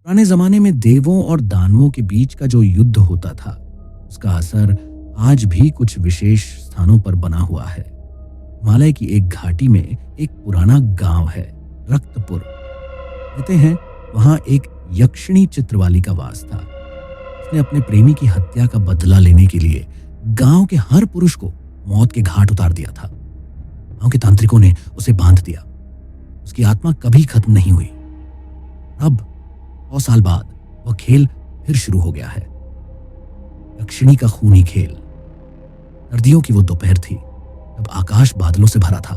पुराने जमाने में देवों और दानवों के बीच का जो युद्ध होता था, उसका असर आज भी कुछ विशेष स्थानों पर बना हुआ है। हिमालय की एक घाटी में एक पुराना गांव है, रक्तपुर। कहते हैं वहां एक यक्षिणी चित्रवाली का वास था। उसने अपने प्रेमी की हत्या का बदला लेने के लिए गांव के हर पुरुष को मौत के घाट उतार दिया था। गांव के तांत्रिकों ने उसे बांध दिया। उसकी आत्मा कभी खत्म नहीं हुई। अब 100 साल बाद वह खेल फिर शुरू हो गया है। यक्षिणी का खूनी खेल। सर्दियों की वो दोपहर थी जब आकाश बादलों से भरा था।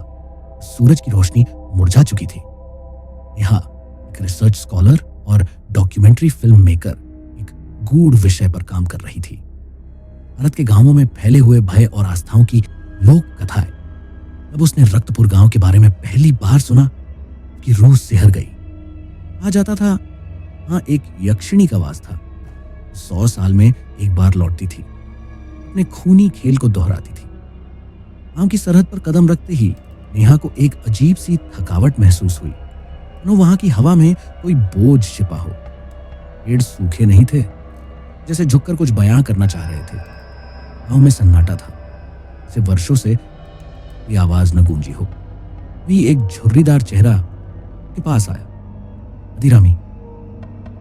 सूरज की रोशनी मुरझा चुकी थी। नेहा एक रिसर्च स्कॉलर और डॉक्यूमेंट्री फिल्म मेकर एक गूढ़ विषय पर काम कर रही थी। भारत के गांवों में फैले हुए भय और आस्थाओं की लोक कथाएं। जब उसने रक्तपुर गांव के बारे में पहली बार सुना कि रूह सिहर गई। कहा जाता था वहां एक यक्षिणी का वास था। 100 साल में एक बार लौटती थी, अपने खूनी खेल को दोहराती थी। गांव की सरहद पर कदम रखते ही नेहा को एक अजीब सी थकावट महसूस हुई। मानो वहां की हवा में कोई बोझ छिपा हो। पेड़ सूखे नहीं थे, जैसे झुककर कुछ बयां करना चाह रहे थे। गांव में सन्नाटा था, जैसे वर्षों से ये आवाज न गूंजी हो। वही एक झुर्रीदार चेहरा के पास आया। दादीरामी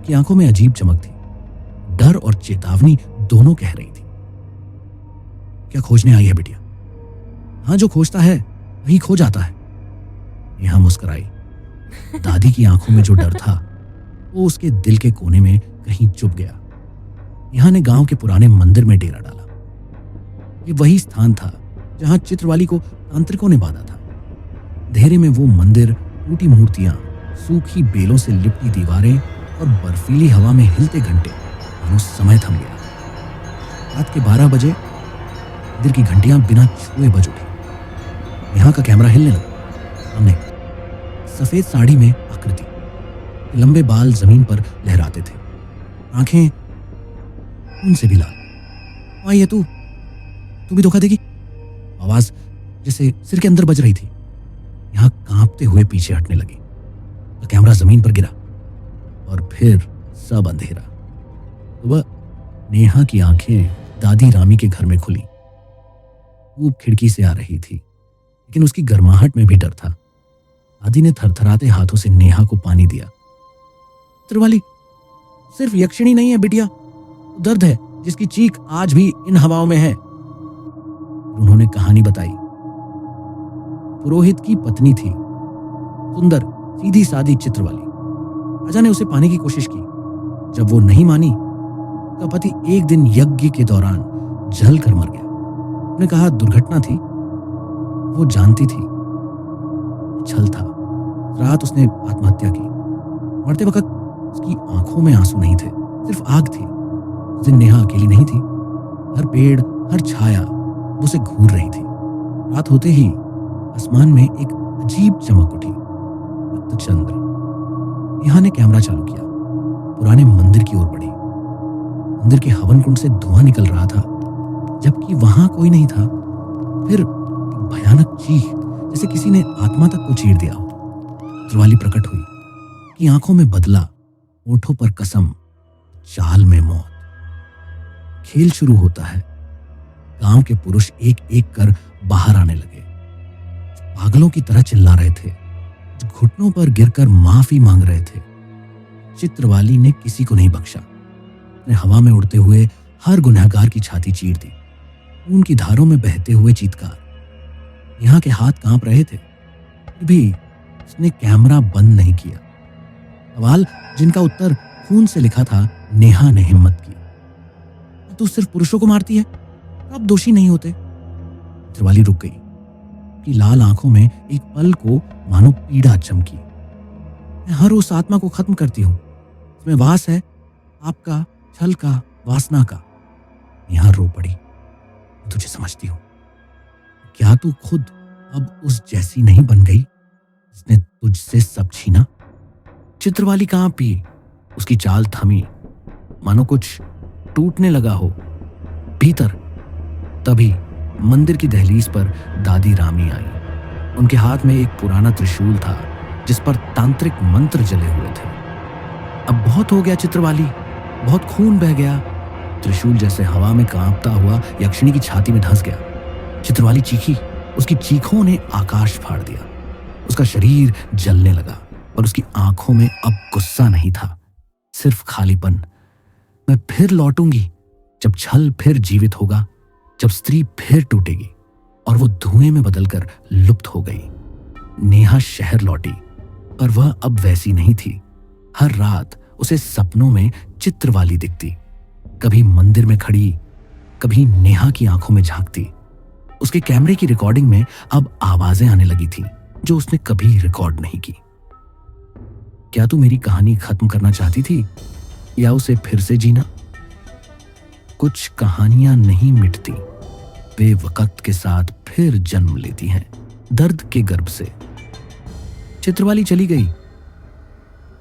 की आंखों में अजीब चमक थी। डर और चेतावनी दोनों कह रही थी। क्या खोजने आई है बिटिया? हाँ, जो खोजता है वही खो जाता है। नेहा मुस्कुराई। दादी की आंखों में जो डर था वो उसके दिल के कोने में कहीं चुप गया। नेहा ने गांव के पुराने मंदिर में डेरा डाला। ये वही स्थान था जहां चित्रवाली को तांत्रिकों ने बांधा था। अंधेरे में वो मंदिर, टूटी मूर्तियां, सूखी बेलों से लिपटी दीवारें और बर्फीली हवा में हिलते घंटे, मानो समय थम गया। रात के 12 बजे मंदिर की घंटियां बिना छुए बज उठी। नेहा का कैमरा हिलने लगा। हमने सफेद साड़ी में आकृति, लंबे बाल जमीन पर लहराते थे, आंखें उनसे भी लाल। आई है तू भी धोखा देगी? आवाज जैसे सिर के अंदर बज रही थी। यहां कांपते हुए पीछे हटने लगी। तो कैमरा जमीन पर गिरा और फिर सब अंधेरा। सुबह नेहा की आंखें दादी रामी के घर में खुली। धूप खिड़की से आ रही थी, लेकिन उसकी गर्माहट में भी डर था। दादी ने थरथराते हाथों से नेहा को पानी दिया। चित्रवाली सिर्फ यक्षिणी नहीं है बिटिया, दर्द है जिसकी चीख आज भी इन हवाओं में है। उन्होंने कहानी बताई। पुरोहित की पत्नी थी, सुंदर सीधी सादी चित्रवाली। राजा ने उसे पाने की कोशिश की। जब वो नहीं मानी, उसका पति एक दिन यज्ञ के दौरान जल कर मर गया। उसने कहा दुर्घटना थी। वो जानती थी छल था। रात उसने आत्महत्या की। मरते वक्त उसकी आंखों में आंसू नहीं थे, सिर्फ आग थी। उस दिन नेहा अकेली नहीं थी। हर पेड़, हर छाया उसे घूर रही थी। रात होते ही आसमान में एक अजीब चमक उठी, रक्तचंद्र। नेहा ने कैमरा चालू किया, पुराने मंदिर की ओर बढ़ी। मंदिर के हवन कुंड से धुआं निकल रहा था, जबकि वहां कोई नहीं था। फिर एक भयानक चीख, जैसे किसी ने आत्मा तक को चीर दिया हो। चित्रवाली प्रकट हुई कि आंखों में बदला, होठों पर कसम, चाल में मौत। खेल शुरू होता है। गांव के पुरुष एक एक कर बाहर आने लगे। पागलों की तरह चिल्ला रहे थे, घुटनों पर गिरकर माफी मांग रहे थे। चित्रवाली ने किसी को नहीं बख्शा। उसने हवा में उड़ते हुए हर गुनहगार की छाती चीर दी। खून की धारों में बहते हुए चीत्कार। नेहा के हाथ कांप रहे थे, फिर भी उसने कैमरा बंद नहीं किया। सवाल जिनका उत्तर खून से लिखा था, नेहा ने हिम्मत की। तू सिर्फ पुरुषों को मारती है, अब दोषी नहीं होते? चित्रवाली रुक गई। की लाल आंखों में एक पल को मानो पीड़ा चमकी। मैं हर उस आत्मा को खत्म करती हूं, इसमें वास है आपका, छल का, वासना का। यहां रो पड़ी। तुझे समझती हूं। क्या तू खुद अब उस जैसी नहीं बन गई जिसने तुझसे सब छीना? चित्रवाली कांपी, उसकी चाल थमी, मानो कुछ टूटने लगा हो भीतर। तभी मंदिर की दहलीज पर दादी रामी आई। उनके हाथ में एक पुराना त्रिशूल था जिस पर तांत्रिक मंत्र जले हुए थे। अब बहुत हो गया चित्रवाली, बहुत खून बह गया। त्रिशूल जैसे हवा में कांपता हुआ यक्षिणी की छाती में धंस गया। चित्रवाली चीखी, उसकी चीखों ने आकाश फाड़ दिया। उसका शरीर जलने लगा और उसकी आंखों में अब गुस्सा नहीं था, सिर्फ खालीपन। मैं फिर लौटूंगी जब छल फिर जीवित होगा, जब स्त्री फिर टूटेगी। और वो धुएं में बदलकर लुप्त हो गई। नेहा शहर लौटी, पर वह अब वैसी नहीं थी। हर रात उसे सपनों में चित्रवाली दिखती, कभी मंदिर में खड़ी, कभी नेहा की आंखों में झांकती। उसके कैमरे की रिकॉर्डिंग में अब आवाजें आने लगी थी जो उसने कभी रिकॉर्ड नहीं की। क्या तू मेरी कहानी खत्म करना चाहती थी या उसे फिर से जीना? कुछ कहानियां नहीं मिटती, वे वक्त के साथ फिर जन्म लेती हैं, दर्द के गर्भ से। चित्रवाली चली गई,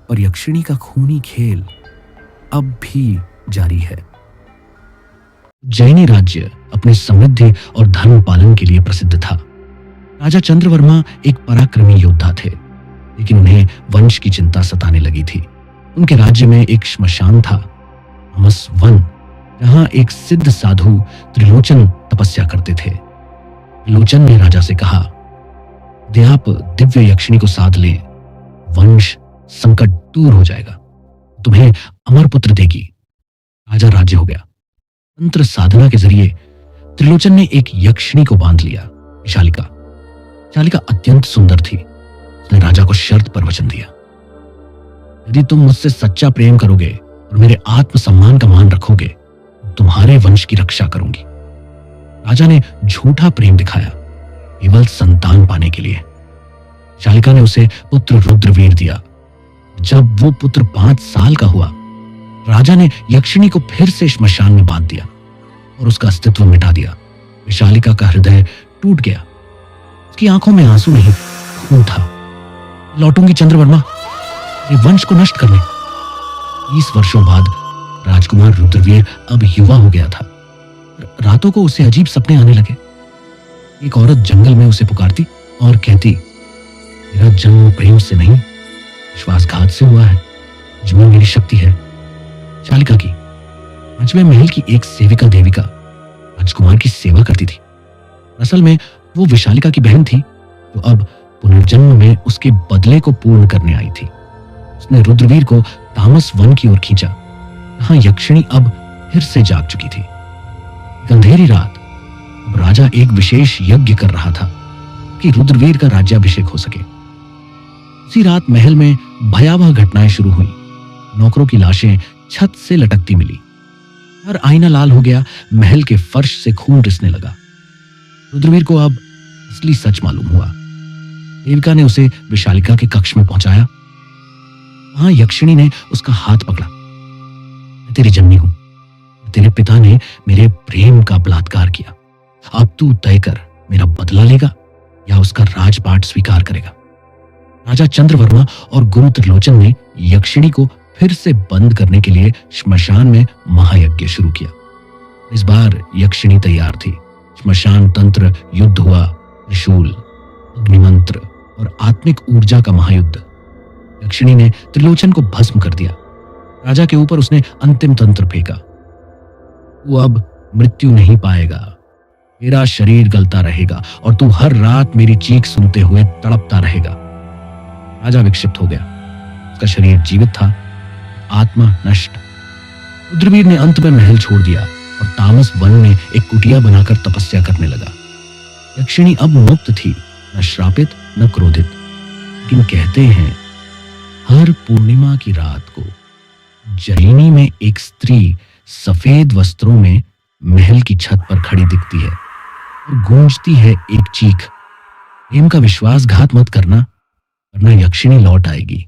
पर यक्षिणी का खूनी खेल अब भी जारी है। जैनी राज्य अपनी समृद्धि और धर्म पालन के लिए प्रसिद्ध था। राजा चंद्रवर्मा एक पराक्रमी योद्धा थे, लेकिन उन्हें वंश की चिंता सताने लगी थी। उनके राज्य में एक श्मशान था, तामस वन, जहां एक सिद्ध साधु त्रिलोचन तपस्या करते थे। त्रिलोचन ने राजा से कहा, यदि आप दिव्य यक्षिणी को साध लें, वंश संकट दूर हो जाएगा, तुम्हें अमर पुत्र देगी। राजा राज्य हो गया। तंत्र साधना के जरिए त्रिलोचन ने एक यक्षिणी को बांध लिया, विशालिका। विशालिका अत्यंत सुंदर थी। उसने राजा को शर्त पर वचन दिया, यदि तुम मुझसे सच्चा प्रेम करोगे और मेरे आत्मसम्मान का मान रखोगे, तो तुम्हारे वंश की रक्षा करूंगी। राजा ने झूठा प्रेम दिखाया, केवल संतान पाने के लिए। शालिका ने उसे पुत्र रुद्रवीर दिया। जब वो पुत्र 5 साल का हुआ, राजा ने यक्षिणी को फिर से श्मशान में बांध दिया और उसका अस्तित्व मिटा दिया। विशालिका का हृदय टूट गया। उसकी आंखों में आंसू नहीं, खून था। लौटूंगी चंद्रवर्मा, ये वंश को नष्ट करने। 20 वर्षों बाद राजकुमार रुद्रवीर अब युवा हो गया था। रातों को उसे अजीब सपने आने लगे। एक औरत जंगल में उसे पुकारती और कहती, मेरा जन्म प्रेम से नहीं, विश्वासघात से हुआ है। जिसमें मेरी शक्ति है। शालिका की 5वें महल की एक सेविका देविका राजकुमार की सेवा करती थी। असल में वो विशालिका की बहन थी, जो अब पुनर्जन्म में उसके बदले को पूर्ण करने आई थी। उसने रुद्रवीर को तामस वन की ओर खींचा, जहां यक्षिणी अब फिर से जाग चुकी थी। एक अंधेरी रात, अब राजा एक विशेष यज्ञ कर रहा था कि रुद्रवीर का राज्याभिषेक हो सके। उसी रात महल में भयावह घटनाएं शुरू हुई। नौकरों की लाशें छत से लटकती मिली। हर आईना लाल हो गया। महल के फर्श से खून रिसने लगा। रुद्रवीर को अब असली सच मालूम हुआ। देविका ने उसे विशालिका के कक्ष में पहुंचाया। वहां यक्षिणी ने उसका हाथ पकड़ा। मैं तेरी जननी हूं। तेरे पिता ने मेरे प्रेम का बलात्कार किया। अब तू तय कर, मेरा बदला लेगा या उसका राजपाट स्वीकार करेगा। राजा चंद्रवर्मा और गुरु त्रिलोचन ने यक्षिणी को फिर से बंद करने के लिए श्मशान में महायज्ञ शुरू किया। इस बार यक्षिणी तैयार थी। श्मशान तंत्र युद्ध हुआ। त्रिशूल, अग्निमंत्र और आत्मिक ऊर्जा का महायुद्ध। यक्षिणी ने त्रिलोचन को भस्म कर दिया। राजा के ऊपर उसने अंतिम तंत्र फेंका। वो अब मृत्यु नहीं पाएगा। तेरा शरीर गलता रहेगा और तू हर रात मेरी चीख सुनते हुए तड़पता रहेगा। राजा विक्षिप्त हो गया। उसका शरीर जीवित था, आत्मा नष्ट। रुद्रवीर ने अंत में महल छोड़ दिया और तामस वन में एक कुटिया बनाकर तपस्या करने लगा। यक्षिणी अब मुक्त थी, न श्रापित न क्रोधित। लेकिन कहते हैं, हर पूर्णिमा की रात को जैनी में एक स्त्री सफेद वस्त्रों में महल की छत पर खड़ी दिखती है और गूंजती है एक चीख, प्रेम का विश्वासघात मत करना, वरना यक्षिणी लौट आएगी।